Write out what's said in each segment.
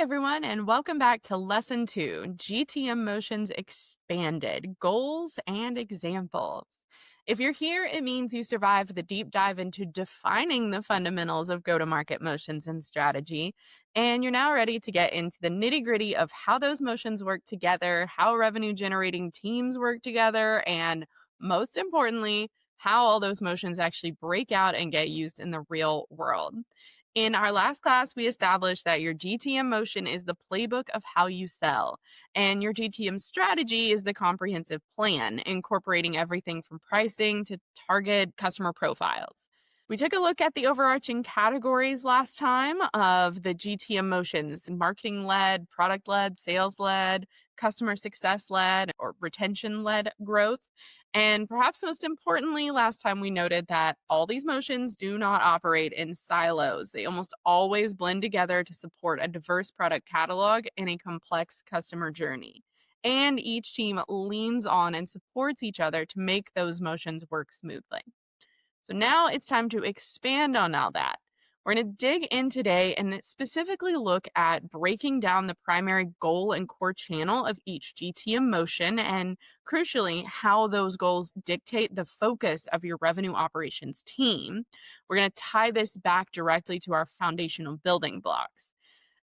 everyone, and welcome back to Lesson 2, GTM Motions Expanded, Goals and Examples. If you're here, it means you survived the deep dive into defining the fundamentals of go-to-market motions and strategy, and you're now ready to get into the nitty-gritty of how those motions work together, how revenue-generating teams work together, and most importantly, how all those motions actually break out and get used in the real world. In our last class, we established that your GTM motion is the playbook of how you sell, and your GTM strategy is the comprehensive plan, incorporating everything from pricing to target customer profiles. We took a look at the overarching categories last time of the GTM motions: marketing led, product led, sales led, customer success led, or retention led growth. And perhaps most importantly, last time we noted that all these motions do not operate in silos. They almost always blend together to support a diverse product catalog and a complex customer journey. And each team leans on and supports each other to make those motions work smoothly. So now it's time to expand on all that. We're going to dig in today and specifically look at breaking down the primary goal and core channel of each GTM motion and, crucially, how those goals dictate the focus of your revenue operations team. We're going to tie this back directly to our foundational building blocks.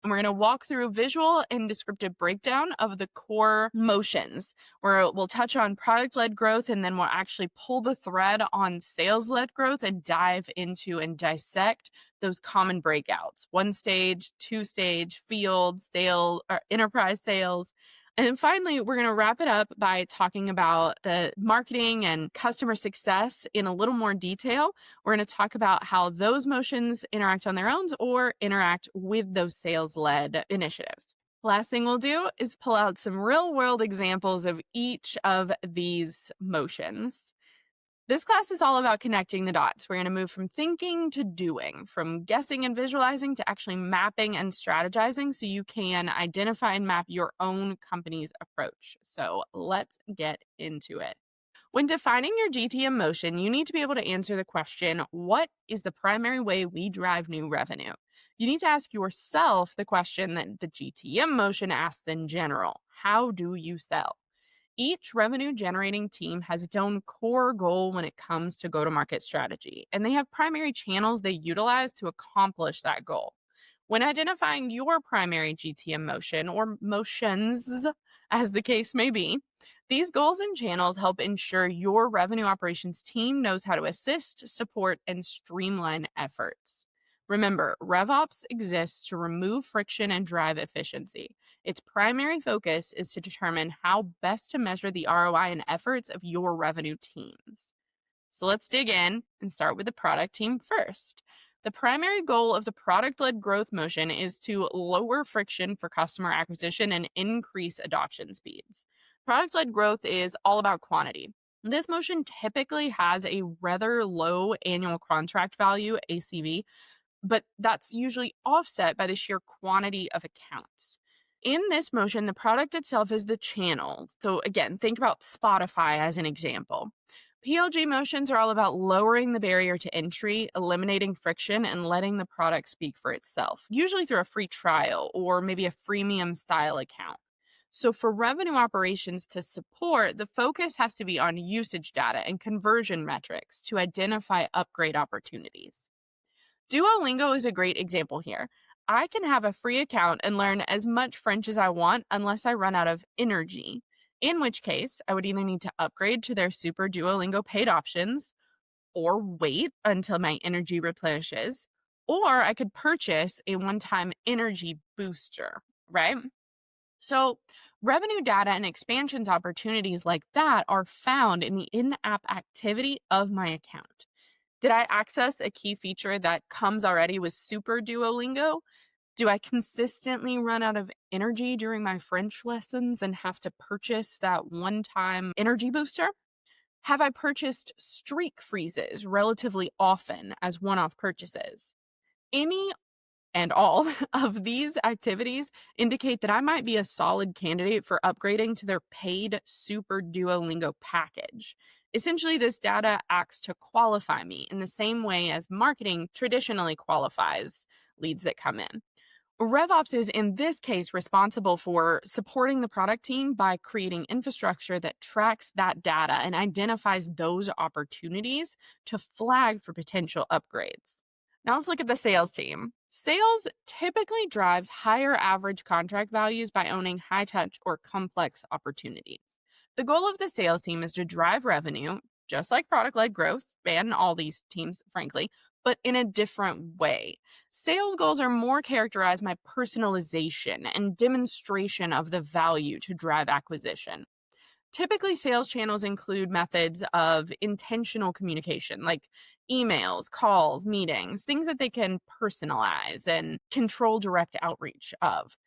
And we're going to walk through a visual and descriptive breakdown of the core motions, where we'll touch on product-led growth, and then we'll actually pull the thread on sales-led growth and dive into and dissect those common breakouts: one stage, two stage, field, sale, or enterprise sales. And then finally, we're going to wrap it up by talking about the marketing and customer success in a little more detail. We're going to talk about how those motions interact on their own or interact with those sales-led initiatives. Last thing we'll do is pull out some real-world examples of each of these motions. This class is all about connecting the dots. We're going to move from thinking to doing, from guessing and visualizing to actually mapping and strategizing so you can identify and map your own company's approach. So let's get into it. When defining your GTM motion, you need to be able to answer the question, what is the primary way we drive new revenue? You need to ask yourself the question that the GTM motion asks in general: how do you sell? Each revenue generating team has its own core goal when it comes to go to market strategy, and they have primary channels they utilize to accomplish that goal. When identifying your primary GTM motion, or motions, as the case may be, these goals and channels help ensure your revenue operations team knows how to assist, support, and streamline efforts. Remember, RevOps exists to remove friction and drive efficiency. Its primary focus is to determine how best to measure the ROI and efforts of your revenue teams. So let's dig in and start with the product team first. The primary goal of the product-led growth motion is to lower friction for customer acquisition and increase adoption speeds. Product-led growth is all about quantity. This motion typically has a rather low annual contract value, ACV, but that's usually offset by the sheer quantity of accounts. In this motion, the product itself is the channel. So again, think about Spotify as an example. PLG motions are all about lowering the barrier to entry, eliminating friction, and letting the product speak for itself, usually through a free trial or maybe a freemium style account. So for revenue operations to support, the focus has to be on usage data and conversion metrics to identify upgrade opportunities. Duolingo is a great example here. I can have a free account and learn as much French as I want unless I run out of energy, in which case I would either need to upgrade to their super Duolingo paid options or wait until my energy replenishes, or I could purchase a one-time energy booster, right? So revenue data and expansions opportunities like that are found in the in-app activity of my account. Did I access a key feature that comes already with Super Duolingo? Do I consistently run out of energy during my French lessons and have to purchase that one-time energy booster? Have I purchased streak freezes relatively often as one-off purchases? Any and all of these activities indicate that I might be a solid candidate for upgrading to their paid Super Duolingo package. Essentially, this data acts to qualify me in the same way as marketing traditionally qualifies leads that come in. RevOps is, in this case, responsible for supporting the product team by creating infrastructure that tracks that data and identifies those opportunities to flag for potential upgrades. Now let's look at the sales team. Sales typically drives higher average contract values by owning high touch or complex opportunities. The goal of the sales team is to drive revenue, just like product led growth and all these teams, frankly, but in a different way. Sales goals are more characterized by personalization and demonstration of the value to drive acquisition. Typically, sales channels include methods of intentional communication, like emails, calls, meetings, things that they can personalize and control direct outreach of.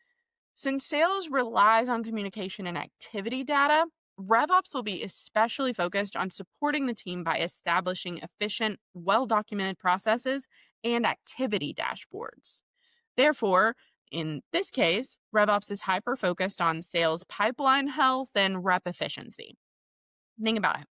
Since sales relies on communication and activity data, RevOps will be especially focused on supporting the team by establishing efficient, well documented processes and activity dashboards. Therefore, in this case, RevOps is hyper focused on sales pipeline health and rep efficiency. Think about it.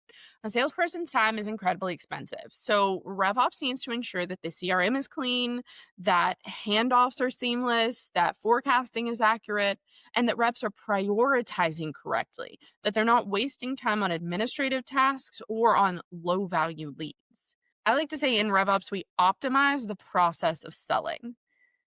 A salesperson's time is incredibly expensive. So RevOps needs to ensure that the CRM is clean, that handoffs are seamless, that forecasting is accurate, and that reps are prioritizing correctly, that they're not wasting time on administrative tasks or on low value leads. I like to say in RevOps, we optimize the process of selling.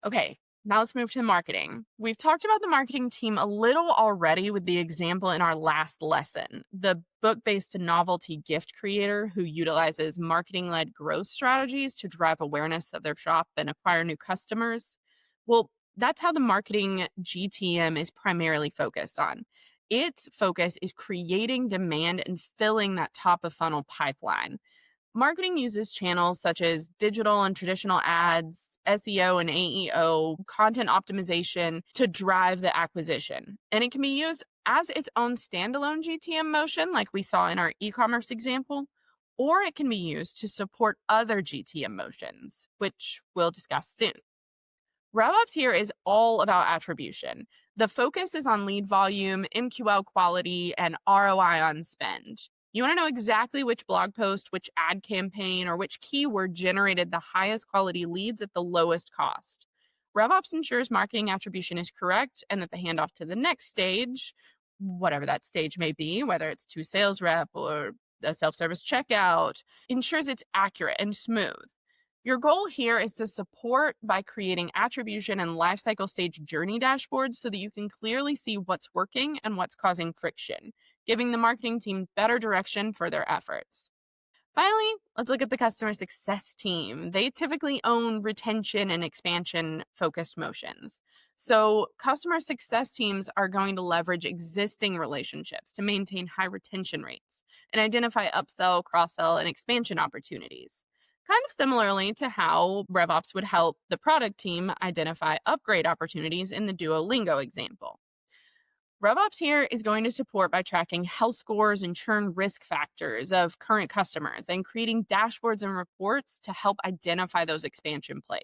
Okay, now let's move to marketing. We've talked about the marketing team a little already with the example in our last lesson, the book-based novelty gift creator who utilizes marketing-led growth strategies to drive awareness of their shop and acquire new customers. Well, that's how the marketing GTM is primarily focused on. Its focus is creating demand and filling that top of funnel pipeline. Marketing uses channels such as digital and traditional ads, SEO and AEO, content optimization to drive the acquisition. And it can be used as its own standalone GTM motion, like we saw in our e commerce example, or it can be used to support other GTM motions, which we'll discuss soon. RevOps here is all about attribution. The focus is on lead volume, MQL quality, and ROI on spend. You want to know exactly which blog post, which ad campaign, or which keyword generated the highest quality leads at the lowest cost. RevOps ensures marketing attribution is correct and that the handoff to the next stage, whatever that stage may be, whether it's to sales rep or a self-service checkout, ensures it's accurate and smooth. Your goal here is to support by creating attribution and lifecycle stage journey dashboards so that you can clearly see what's working and what's causing friction, giving the marketing team better direction for their efforts. Finally, let's look at the customer success team. They typically own retention and expansion focused motions. So, customer success teams are going to leverage existing relationships to maintain high retention rates and identify upsell, cross sell, and expansion opportunities. Kind of similarly to how RevOps would help the product team identify upgrade opportunities in the Duolingo example. RevOps here is going to support by tracking health scores and churn risk factors of current customers and creating dashboards and reports to help identify those expansion plays.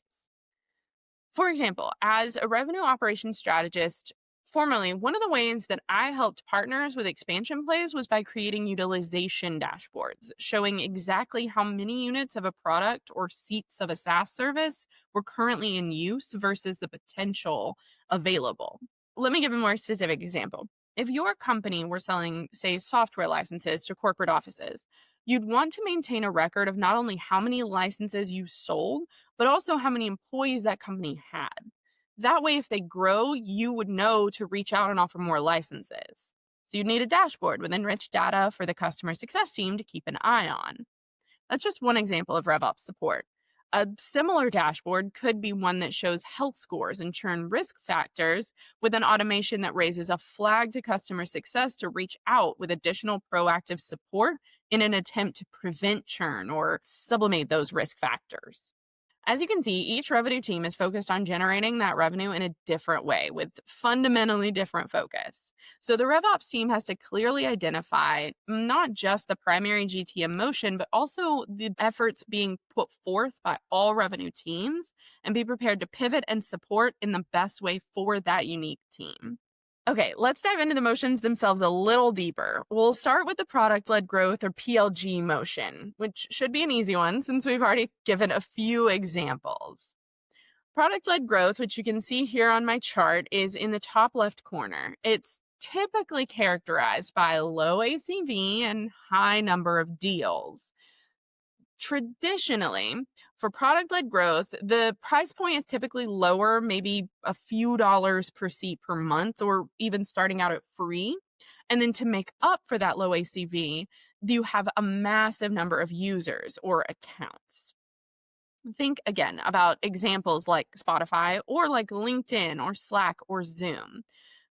For example, as a revenue operations strategist, formerly, one of the ways that I helped partners with expansion plays was by creating utilization dashboards, showing exactly how many units of a product or seats of a SaaS service were currently in use versus the potential available. Let me give a more specific example. If your company were selling, say, software licenses to corporate offices, you'd want to maintain a record of not only how many licenses you sold, but also how many employees that company had. That way, if they grow, you would know to reach out and offer more licenses. So you'd need a dashboard with enriched data for the customer success team to keep an eye on. That's just one example of RevOps support. A similar dashboard could be one that shows health scores and churn risk factors with an automation that raises a flag to customer success to reach out with additional proactive support in an attempt to prevent churn or sublimate those risk factors. As you can see, each revenue team is focused on generating that revenue in a different way with fundamentally different focus. So the RevOps team has to clearly identify not just the primary GTM motion, but also the efforts being put forth by all revenue teams and be prepared to pivot and support in the best way for that unique team. Okay, let's dive into the motions themselves a little deeper. We'll start with the product-led growth or PLG motion, which should be an easy one since we've already given a few examples. Product-led growth, which you can see here on my chart, is in the top left corner. It's typically characterized by low ACV and high number of deals. Traditionally, for product-led growth, the price point is typically lower, maybe a few dollars per seat per month, or even starting out at free. And then to make up for that low ACV, you have a massive number of users or accounts. Think again about examples like Spotify or like LinkedIn or Slack or Zoom.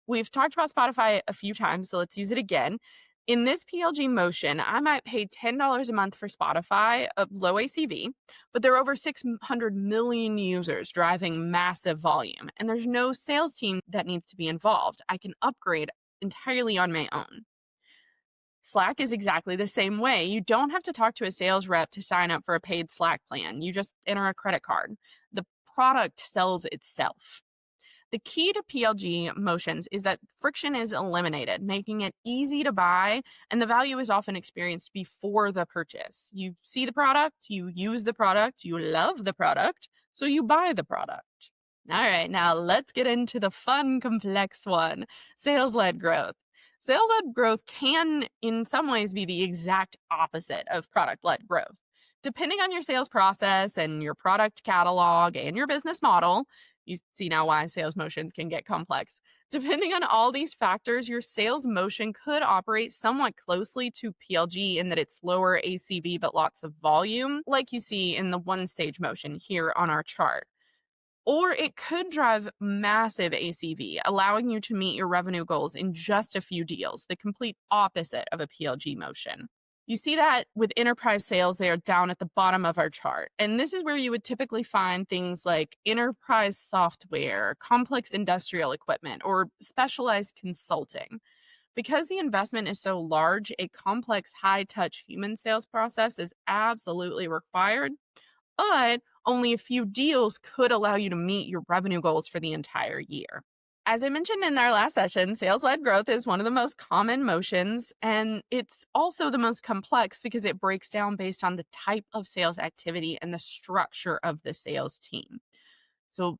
We've talked about Spotify a few times, so let's use it again. In this PLG motion, I might pay $10 a month for Spotify, a low ACV, but there are over 600 million users driving massive volume, and there's no sales team that needs to be involved. I can upgrade entirely on my own. Slack is exactly the same way. You don't have to talk to a sales rep to sign up for a paid Slack plan. You just enter a credit card. The product sells itself. The key to PLG motions is that friction is eliminated, making it easy to buy, and the value is often experienced before the purchase. You see the product, you use the product, you love the product, so you buy the product. All right, now let's get into the fun, complex one, sales-led growth. Sales-led growth can, in some ways, be the exact opposite of product-led growth. Depending on your sales process and your product catalog and your business model, you see now why sales motions can get complex. Depending on all these factors, your sales motion could operate somewhat closely to PLG in that it's lower ACV but lots of volume, like you see in the one-stage motion here on our chart. Or it could drive massive ACV, allowing you to meet your revenue goals in just a few deals, the complete opposite of a PLG motion. You see that with enterprise sales, they are down at the bottom of our chart. And this is where you would typically find things like enterprise software, complex industrial equipment, or specialized consulting. Because the investment is so large, a complex, high-touch human sales process is absolutely required, but only a few deals could allow you to meet your revenue goals for the entire year. As I mentioned in our last session, sales-led growth is one of the most common motions, and it's also the most complex because it breaks down based on the type of sales activity and the structure of the sales team. So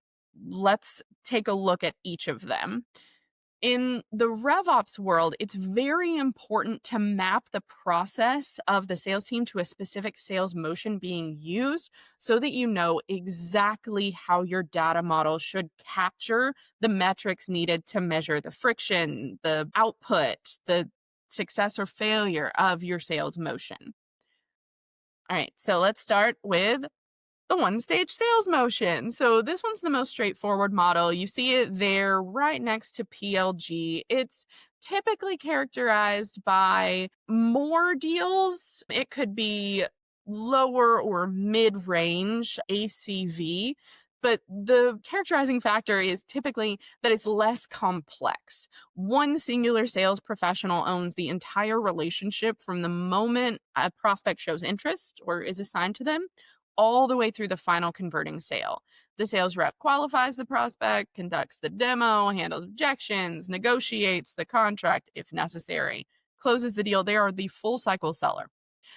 let's take a look at each of them. In the RevOps world, it's very important to map the process of the sales team to a specific sales motion being used so that you know exactly how your data model should capture the metrics needed to measure the friction, the output, the success or failure of your sales motion. All right, so let's start with the one-stage sales motion. So this one's the most straightforward model. You see it there right next to PLG. It's typically characterized by more deals. It could be lower or mid-range ACV, but the characterizing factor is typically that it's less complex. One singular sales professional owns the entire relationship from the moment a prospect shows interest or is assigned to them all the way through the final converting sale. The sales rep qualifies the prospect, conducts the demo, handles objections, negotiates the contract if necessary, closes the deal. They are the full cycle seller.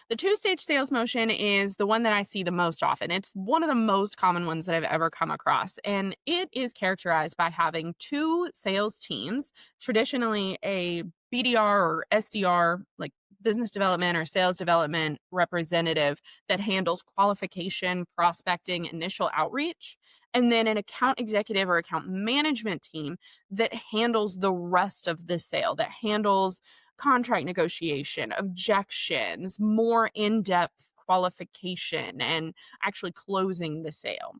The two-stage sales motion is the one that I see the most often. It's one of the most common ones that I've ever come across, and it is characterized by having two sales teams, traditionally a BDR or SDR, like business development or sales development representative that handles qualification, prospecting, initial outreach, and then an account executive or account management team that handles the rest of the sale, that handles contract negotiation, objections, more in-depth qualification, and actually closing the sale.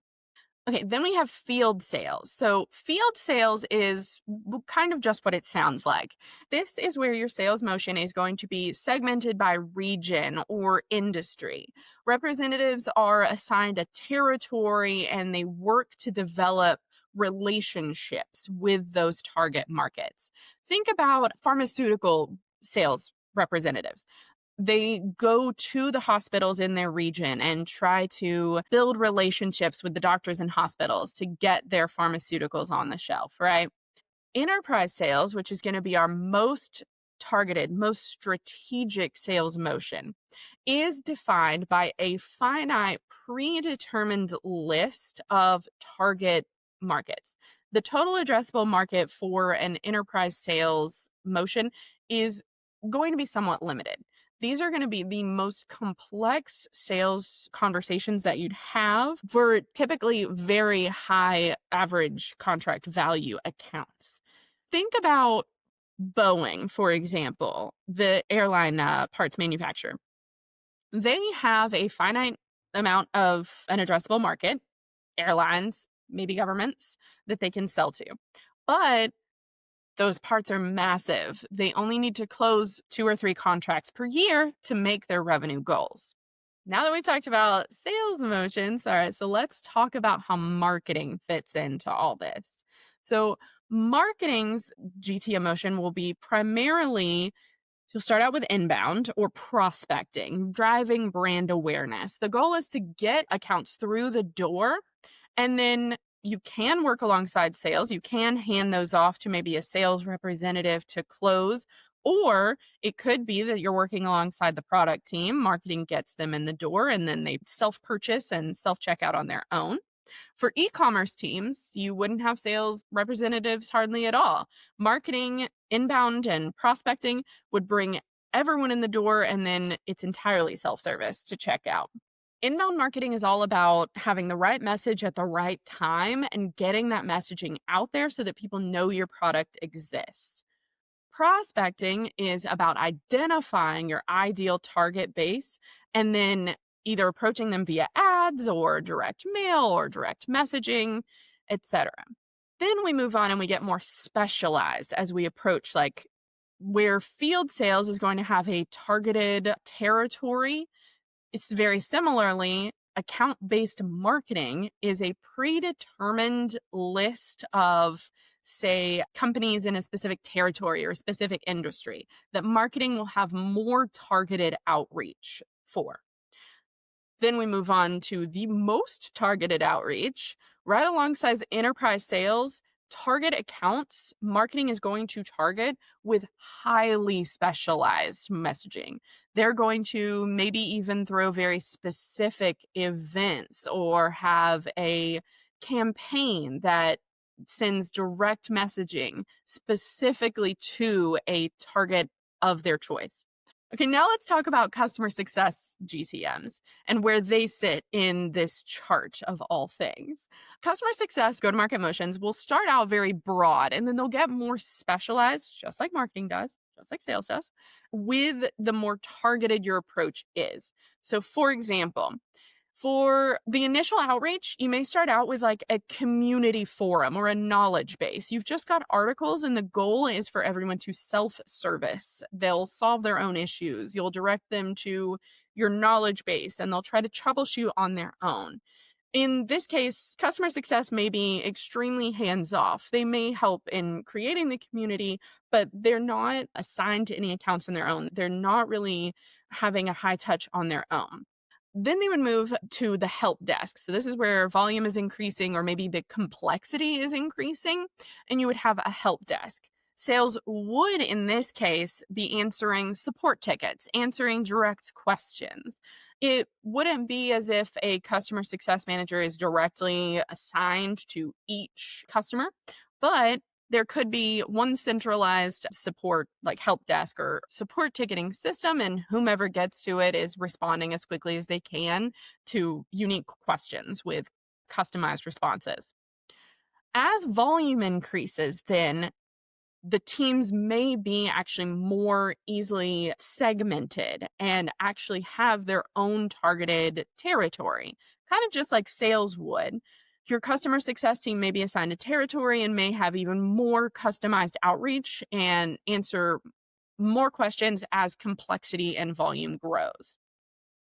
Okay, then we have field sales. So field sales is kind of just what it sounds like. This is where your sales motion is going to be segmented by region or industry. Representatives are assigned a territory and they work to develop relationships with those target markets. Think about pharmaceutical sales representatives. They go to the hospitals in their region and try to build relationships with the doctors and hospitals to get their pharmaceuticals on the shelf, right? Enterprise sales, which is going to be our most targeted, most strategic sales motion, is defined by a finite predetermined list of target markets. The total addressable market for an enterprise sales motion is going to be somewhat limited. These are going to be the most complex sales conversations that you'd have for typically very high average contract value accounts. Think about Boeing, for example, the airline parts manufacturer. They have a finite amount of an addressable market, airlines, maybe governments, that they can sell to. But those parts are massive. They only need to close 2 or 3 contracts per year to make their revenue goals. Now that we've talked about sales motions, all right, so let's talk about how marketing fits into all this. So marketing's GTM motion will be primarily, you'll start out with inbound or prospecting, driving brand awareness. The goal is to get accounts through the door, and then you can work alongside sales. You can hand those off to maybe a sales representative to close, or it could be that you're working alongside the product team. Marketing gets them in the door, and then they self-purchase and self-checkout on their own. For e-commerce teams, you wouldn't have sales representatives hardly at all. Marketing, inbound, and prospecting would bring everyone in the door, and then it's entirely self-service to check out. Inbound marketing is all about having the right message at the right time and getting that messaging out there so that people know your product exists. Prospecting is about identifying your ideal target base and then either approaching them via ads or direct mail or direct messaging, etc. Then we move on and we get more specialized as we approach, like, where field sales is going to have a targeted territory. It's very similarly, account-based marketing is a predetermined list of, say, companies in a specific territory or a specific industry that marketing will have more targeted outreach for. Then we move on to the most targeted outreach. Right alongside the enterprise sales, target accounts, marketing is going to target with highly specialized messaging. They're going to maybe even throw very specific events or have a campaign that sends direct messaging specifically to a target of their choice. Okay, now let's talk about customer success GTMs and where they sit in this chart of all things. Customer success go-to-market motions will start out very broad, and then they'll get more specialized, just like marketing does, just like sales does, with the more targeted your approach is. So for example, for the initial outreach, you may start out with like a community forum or a knowledge base. You've just got articles, and the goal is for everyone to self-service. They'll solve their own issues. You'll direct them to your knowledge base, and they'll try to troubleshoot on their own. In this case, customer success may be extremely hands-off. They may help in creating the community, but they're not assigned to any accounts on their own. They're not really having a high touch on their own. Then they would move to the help desk. So this is where volume is increasing, or maybe the complexity is increasing, and you would have a help desk. Sales would, in this case, be answering support tickets, answering direct questions. It wouldn't be as if a customer success manager is directly assigned to each customer, but there could be one centralized support, like help desk or support ticketing system, and whomever gets to it is responding as quickly as they can to unique questions with customized responses. As volume increases, then the teams may be actually more easily segmented and actually have their own targeted territory, kind of just like sales would. Your customer success team may be assigned a territory and may have even more customized outreach and answer more questions as complexity and volume grows.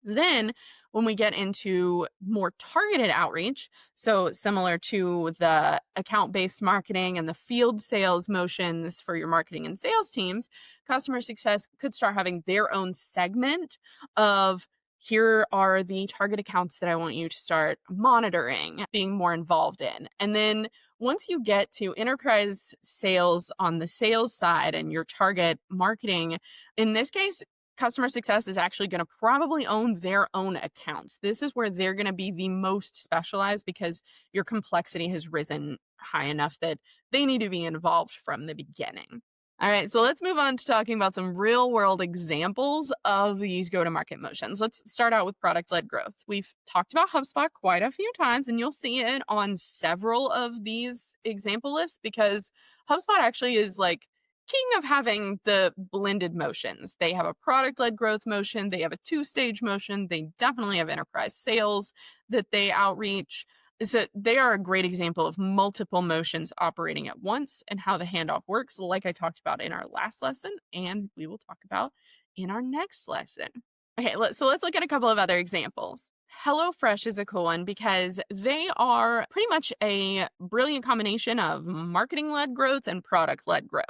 Then, when we get into more targeted outreach, so similar to the account-based marketing and the field sales motions for your marketing and sales teams, customer success could start having their own segment of, here are the target accounts that I want you to start monitoring, being more involved in. And then once you get to enterprise sales on the sales side and your target marketing, in this case, Customer success is actually going to probably own their own accounts. This is where they're going to be the most specialized because your complexity has risen high enough that they need to be involved from the beginning. All right, so let's move on to talking about some real world examples of these go to market motions. Let's start out with product led growth. We've talked about HubSpot quite a few times, and you'll see it on several of these example lists because HubSpot actually is like king of having the blended motions. They have a product led growth motion, they have a two-stage motion, they definitely have enterprise sales that they outreach. So they are a great example of multiple motions operating at once and how the handoff works, like I talked about in our last lesson, and we will talk about in our next lesson. Okay, so let's look at a couple of other examples. HelloFresh is a cool one because they are pretty much a brilliant combination of marketing-led growth and product-led growth.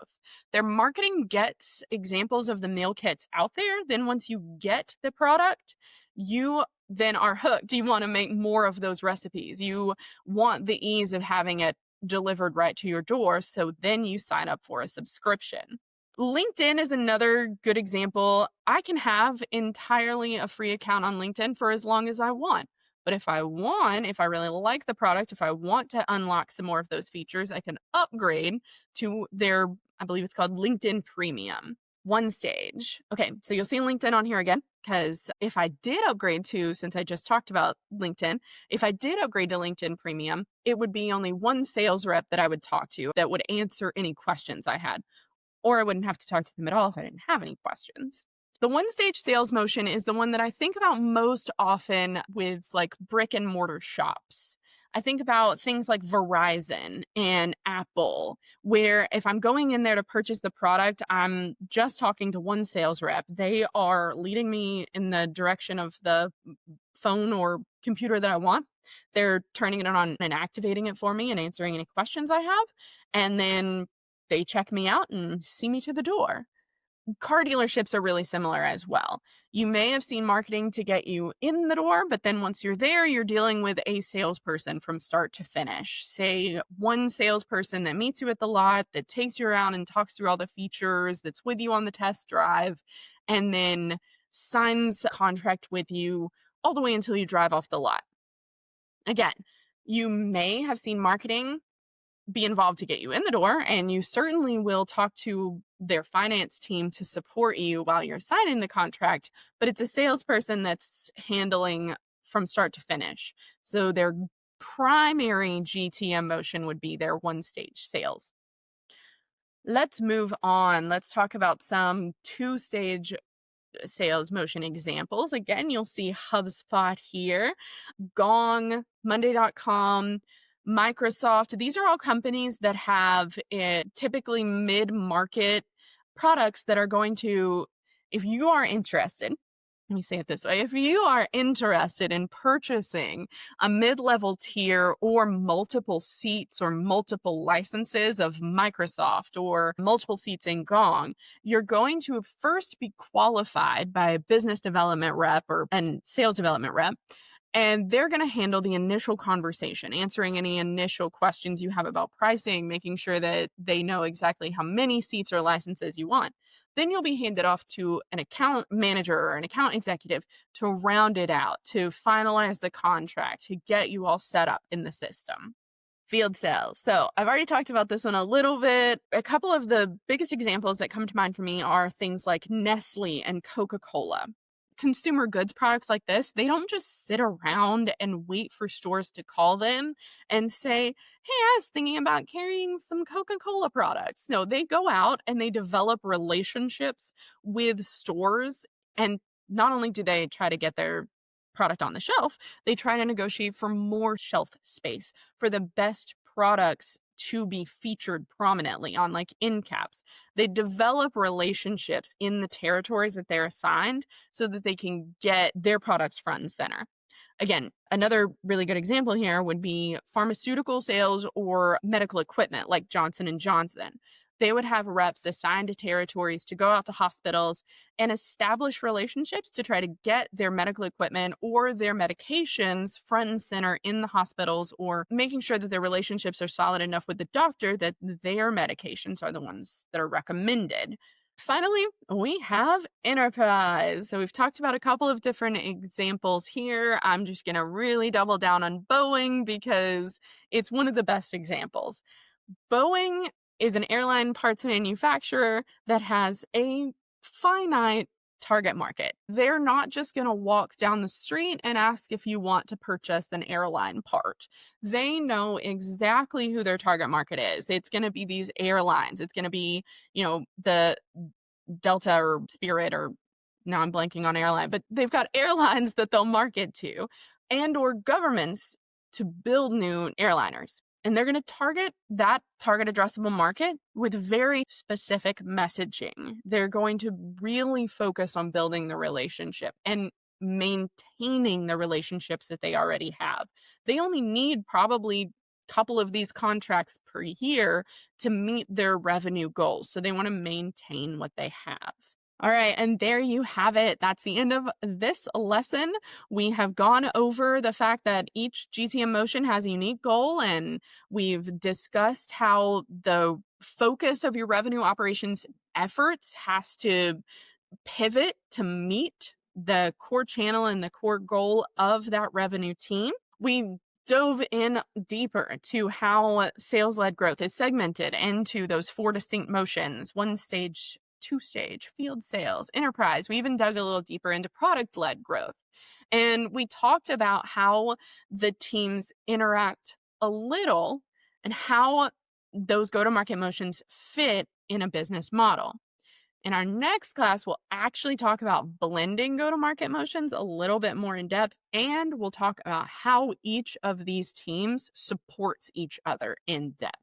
Their marketing gets examples of the meal kits out there. Then once you get the product, you then are hooked. You want to make more of those recipes. You want the ease of having it delivered right to your door. So then you sign up for a subscription. LinkedIn is another good example. I can have entirely a free account on LinkedIn for as long as I want. But if I really like the product, if I want to unlock some more of those features, I can upgrade to their, I believe it's called LinkedIn Premium. One stage. Okay, so you'll see LinkedIn on here again, because if I did upgrade to, since I just talked about LinkedIn, if I did upgrade to LinkedIn Premium, it would be only one sales rep that I would talk to that would answer any questions I had. Or I wouldn't have to talk to them at all if I didn't have any questions. The one stage sales motion is the one that I think about most often with like brick and mortar shops. I think about things like Verizon and Apple, where if I'm going in there to purchase the product, I'm just talking to one sales rep. They are leading me in the direction of the phone or computer that I want. They're turning it on and activating it for me and answering any questions I have. And then they check me out and see me to the door. Car dealerships are really similar as well. You may have seen marketing to get you in the door, but then once you're there, you're dealing with a salesperson from start to finish. Say one salesperson that meets you at the lot, that takes you around and talks through all the features, that's with you on the test drive, and then signs a contract with you all the way until you drive off the lot. Again, you may have seen marketing be involved to get you in the door, and you certainly will talk to their finance team to support you while you're signing the contract, but it's a salesperson that's handling from start to finish. So their primary GTM motion would be their one stage sales. Let's move on. Let's talk about some two stage sales motion examples. Again, you'll see HubSpot here, Gong, Monday.com, Microsoft. These are all companies that have typically mid-market products that are going to, if you are interested, let me say it this way. If you are interested in purchasing a mid-level tier or multiple seats or multiple licenses of Microsoft or multiple seats in Gong, you're going to first be qualified by a business development rep and sales development rep. And they're going to handle the initial conversation, answering any initial questions you have about pricing, making sure that they know exactly how many seats or licenses you want. Then you'll be handed off to an account manager or an account executive to round it out, to finalize the contract, to get you all set up in the system. Field sales. So I've already talked about this one a little bit. A couple of the biggest examples that come to mind for me are things like Nestle and Coca-Cola. Consumer goods products like this, they don't just sit around and wait for stores to call them and say, hey, I was thinking about carrying some Coca-Cola products. No, they go out and they develop relationships with stores. And not only do they try to get their product on the shelf, they try to negotiate for more shelf space, for the best products to be featured prominently on like end caps. They develop relationships in the territories that they're assigned so that they can get their products front and center. Again, another really good example here would be pharmaceutical sales or medical equipment like Johnson & Johnson. They would have reps assigned to territories to go out to hospitals and establish relationships to try to get their medical equipment or their medications front and center in the hospitals, or making sure that their relationships are solid enough with the doctor that their medications are the ones that are recommended. Finally, we have enterprise. So we've talked about a couple of different examples here. I'm just going to really double down on Boeing because it's one of the best examples. Boeing is an airline parts manufacturer that has a finite target market. They're not just going to walk down the street and ask if you want to purchase an airline part. They know exactly who their target market is. It's going to be these airlines. It's going to be, the Delta or Spirit, or now I'm blanking on airline, but they've got airlines that they'll market to, and or governments to build new airliners. And they're going to target that target addressable market with very specific messaging. They're going to really focus on building the relationship and maintaining the relationships that they already have. They only need probably a couple of these contracts per year to meet their revenue goals. So they want to maintain what they have. All right, and there you have it. That's the end of this lesson. We have gone over the fact that each GTM motion has a unique goal, and we've discussed how the focus of your revenue operations efforts has to pivot to meet the core channel and the core goal of that revenue team. We dove in deeper to how sales-led growth is segmented into those 4 distinct motions: 1 stage, 2 stage, field sales, enterprise. We even dug a little deeper into product-led growth. And we talked about how the teams interact a little and how those go-to-market motions fit in a business model. In our next class, we'll actually talk about blending go-to-market motions a little bit more in depth, and we'll talk about how each of these teams supports each other in depth.